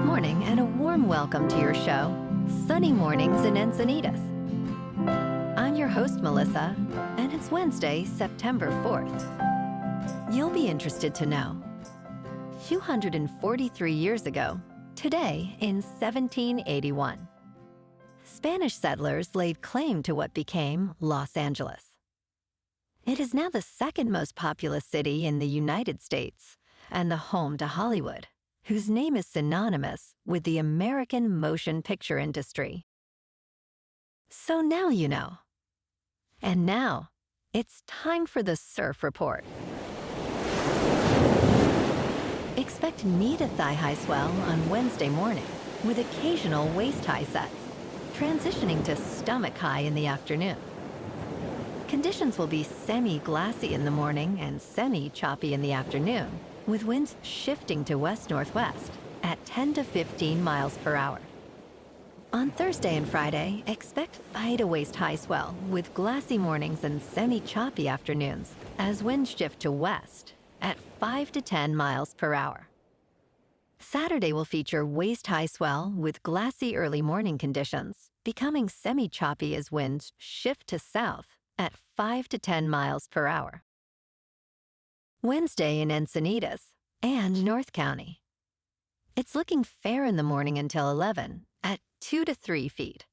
Good morning and a warm welcome to your show, Sunny Mornings in Encinitas. I'm your host, Melissa, and it's Wednesday, September 4th. You'll be interested to know, 243 years ago, today in 1781, Spanish settlers laid claim to what became Los Angeles. It is now the second most populous city in the United States and the home to Hollywood, whose name is synonymous with the American motion picture industry. So now you know. And now, it's time for the Surf Report. Expect knee to thigh-high swell on Wednesday morning, with occasional waist-high sets, transitioning to stomach-high in the afternoon. Conditions will be semi-glassy in the morning and semi-choppy in the afternoon, with winds shifting to west-northwest at 10 to 15 miles per hour. On Thursday and Friday, expect thigh to waist-high swell with glassy mornings and semi-choppy afternoons as winds shift to west at 5 to 10 miles per hour. Saturday will feature waist-high swell with glassy early morning conditions, becoming semi-choppy as winds shift to south at 5 to 10 miles per hour. Wednesday in Encinitas and North County. It's looking fair in the morning until 11 at 2 to 3 feet.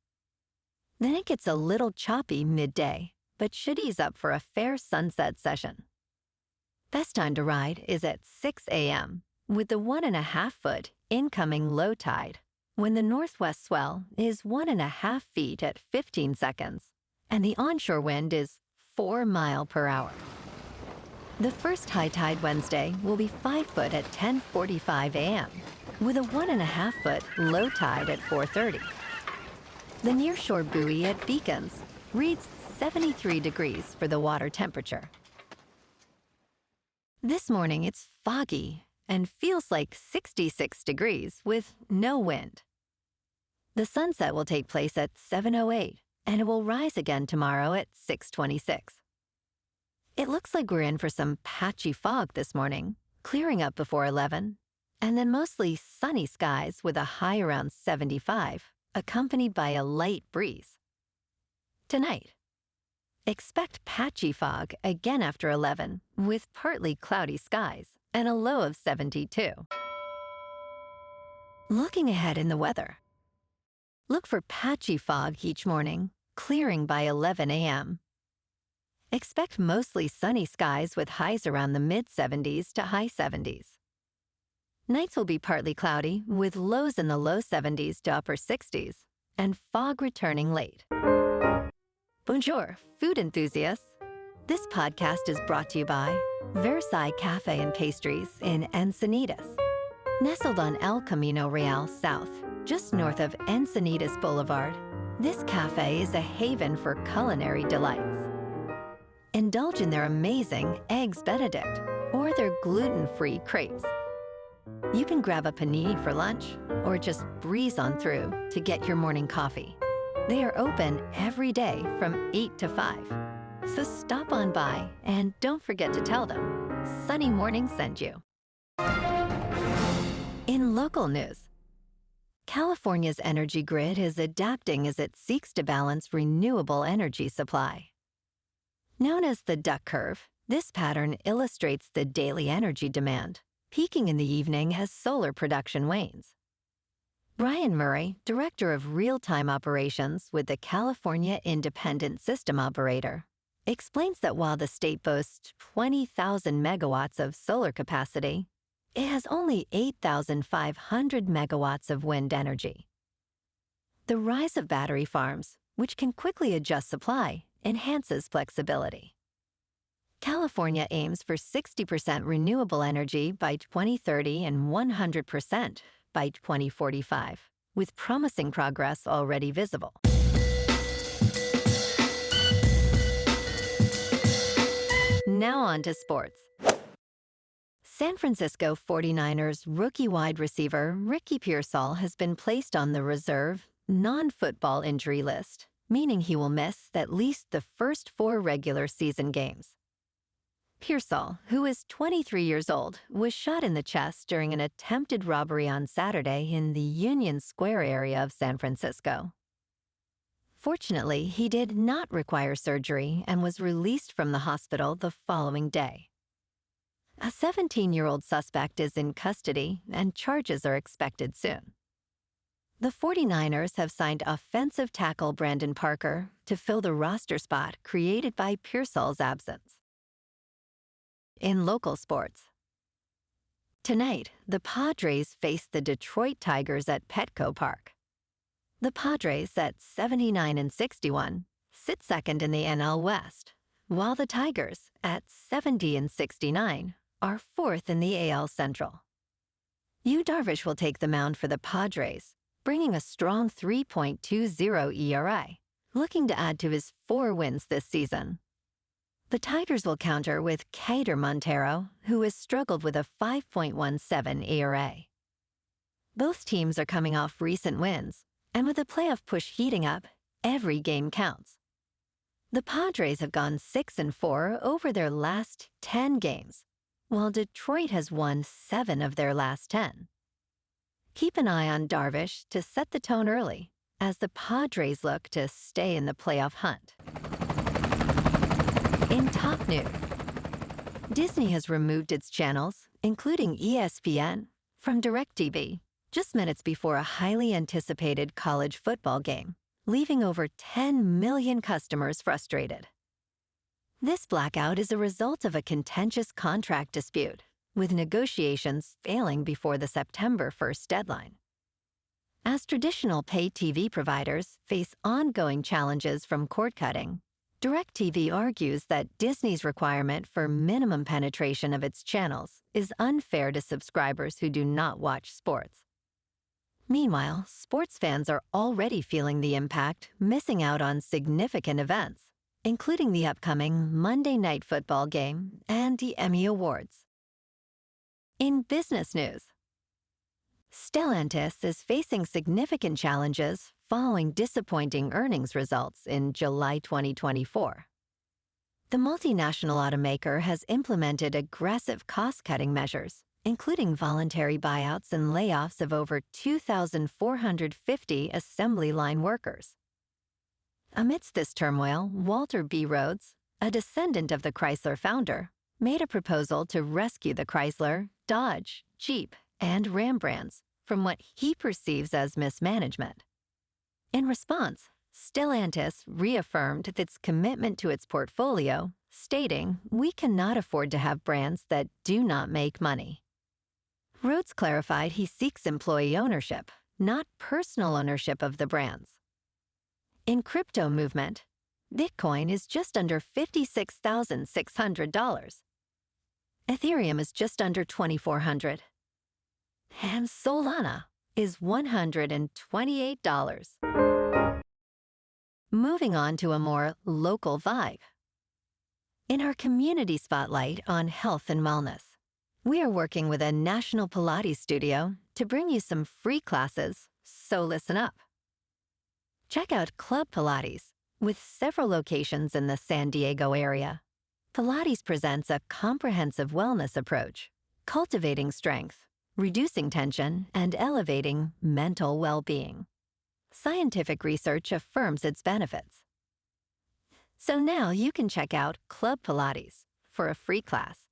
Then it gets a little choppy midday, but should ease up for a fair sunset session. Best time to ride is at 6 a.m. with the 1.5 foot incoming low tide, when the northwest swell is 1.5 feet at 15 seconds, and the onshore wind is 4 miles per hour. The first high tide Wednesday will be 5 foot at 10:45 a.m., with a 1.5 foot low tide at 4:30. The nearshore buoy at Beacons reads 73 degrees for the water temperature. This morning it's foggy and feels like 66 degrees with no wind. The sunset will take place at 7:08, and it will rise again tomorrow at 6:26. It looks like we're in for some patchy fog this morning, clearing up before 11, and then mostly sunny skies with a high around 75, accompanied by a light breeze. Tonight, expect patchy fog again after 11, with partly cloudy skies and a low of 72. Looking ahead in the weather. Look for patchy fog each morning, clearing by 11 a.m. Expect mostly sunny skies with highs around the mid-70s to high 70s. Nights will be partly cloudy with lows in the low 70s to upper 60s and fog returning late. Bonjour, food enthusiasts. This podcast is brought to you by Versailles Cafe and Pastries in Encinitas. Nestled on El Camino Real South, just north of Encinitas Boulevard, this cafe is a haven for culinary delights. Indulge in their amazing Eggs Benedict or their gluten-free crepes. You can grab a panini for lunch or just breeze on through to get your morning coffee. They are open every day from 8 to 5. So stop on by and don't forget to tell them Sunny Morning sent you. In local news, California's energy grid is adapting as it seeks to balance renewable energy supply. Known as the duck curve, this pattern illustrates the daily energy demand, peaking in the evening as solar production wanes. Brian Murray, Director of Real-Time Operations with the California Independent System Operator, explains that while the state boasts 20,000 megawatts of solar capacity, it has only 8,500 megawatts of wind energy. The rise of battery farms, which can quickly adjust supply, enhances flexibility. California aims for 60% renewable energy by 2030 and 100% by 2045, with promising progress already visible. Now on to sports. San Francisco 49ers rookie wide receiver Ricky Pearsall has been placed on the reserve, non-football injury list, meaning he will miss at least the first 4 regular season games. Pearsall, who is 23 years old, was shot in the chest during an attempted robbery on Saturday in the Union Square area of San Francisco. Fortunately, he did not require surgery and was released from the hospital the following day. A 17-year-old suspect is in custody, and charges are expected soon. The 49ers have signed offensive tackle Brandon Parker to fill the roster spot created by Pearsall's absence. In local sports, tonight, the Padres face the Detroit Tigers at Petco Park. The Padres, at 79-61, sit second in the NL West, while the Tigers, at 70-69, are fourth in the AL Central. Yu Darvish will take the mound for the Padres, bringing a strong 3.20 ERA, looking to add to his 4 wins this season. The Tigers will counter with Cater Montero, who has struggled with a 5.17 ERA. Both teams are coming off recent wins, and with the playoff push heating up, every game counts. The Padres have gone 6-4 over their last 10 games, while Detroit has won 7 of their last 10. Keep an eye on Darvish to set the tone early, as the Padres look to stay in the playoff hunt. In top news, Disney has removed its channels, including ESPN, from DirecTV just minutes before a highly anticipated college football game, leaving over 10 million customers frustrated. This blackout is a result of a contentious contract dispute, with negotiations failing before the September 1st deadline. As traditional pay TV providers face ongoing challenges from cord cutting, DirecTV argues that Disney's requirement for minimum penetration of its channels is unfair to subscribers who do not watch sports. Meanwhile, sports fans are already feeling the impact, missing out on significant events, including the upcoming Monday Night Football game and the Emmy Awards. In business news, Stellantis is facing significant challenges following disappointing earnings results in July 2024. The multinational automaker has implemented aggressive cost-cutting measures, including voluntary buyouts and layoffs of over 2,450 assembly line workers. Amidst this turmoil, Walter B. Rhodes, a descendant of the Chrysler founder, made a proposal to rescue the Chrysler, Dodge, Jeep, and Ram brands from what he perceives as mismanagement. In response, Stellantis reaffirmed its commitment to its portfolio, stating, "We cannot afford to have brands that do not make money." Rhodes clarified he seeks employee ownership, not personal ownership of the brands. In crypto movement, Bitcoin is just under $56,600. Ethereum is just under $2,400. And Solana is $128. Moving on to a more local vibe. In our community spotlight on health and wellness, we are working with a national Pilates studio to bring you some free classes, so listen up. Check out Club Pilates, with several locations in the San Diego area. Pilates presents a comprehensive wellness approach, cultivating strength, reducing tension, and elevating mental well-being. Scientific research affirms its benefits. So now you can check out Club Pilates for a free class,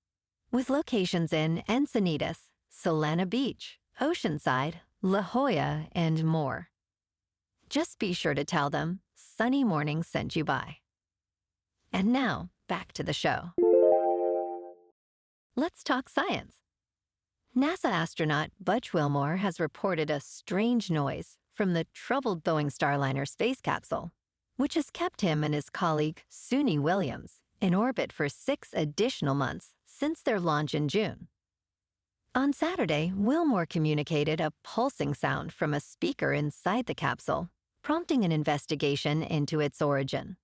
with locations in Encinitas, Solana Beach, Oceanside, La Jolla, and more. Just be sure to tell them Sunny Morning sent you by. And now, back to the show. Let's talk science. NASA astronaut Butch Wilmore has reported a strange noise from the troubled Boeing Starliner space capsule, which has kept him and his colleague Suni Williams in orbit for 6 additional months since their launch in June. On Saturday, Wilmore communicated a pulsing sound from a speaker inside the capsule, prompting an investigation into its origin.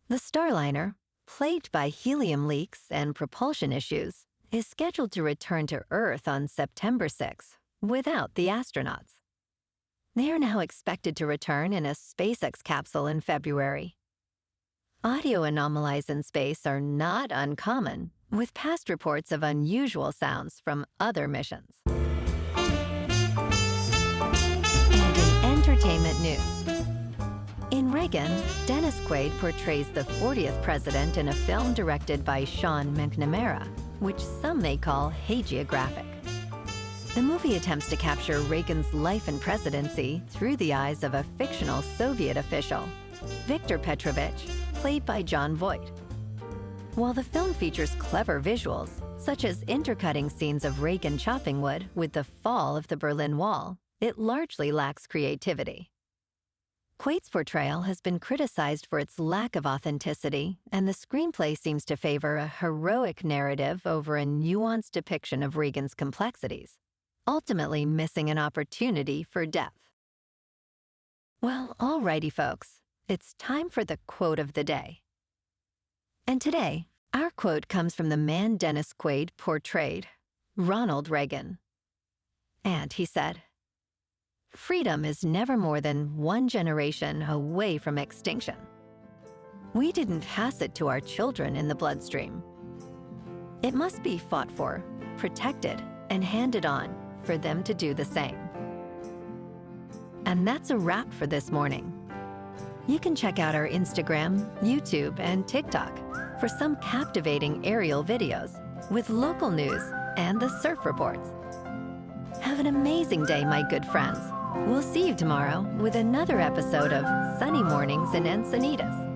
The Starliner, plagued by helium leaks and propulsion issues, is scheduled to return to Earth on September 6 without the astronauts. They are now expected to return in a SpaceX capsule in February. Audio anomalies in space are not uncommon, with past reports of unusual sounds from other missions. And in entertainment news, in Reagan, Dennis Quaid portrays the 40th president in a film directed by Sean McNamara, which some may call hagiographic. The movie attempts to capture Reagan's life and presidency through the eyes of a fictional Soviet official, Viktor Petrovich, played by Jon Voight. While the film features clever visuals, such as intercutting scenes of Reagan chopping wood with the fall of the Berlin Wall, it largely lacks creativity. Quaid's portrayal has been criticized for its lack of authenticity, and the screenplay seems to favor a heroic narrative over a nuanced depiction of Reagan's complexities, ultimately missing an opportunity for depth. Well, alrighty folks, it's time for the quote of the day. And today, our quote comes from the man Dennis Quaid portrayed, Ronald Reagan. And he said, "Freedom is never more than one generation away from extinction. We didn't pass it to our children in the bloodstream. It must be fought for, protected, and handed on for them to do the same." And that's a wrap for this morning. You can check out our Instagram, YouTube, and TikTok for some captivating aerial videos with local news and the surf reports. Have an amazing day, my good friends. We'll see you tomorrow with another episode of Sunny Mornings in Encinitas.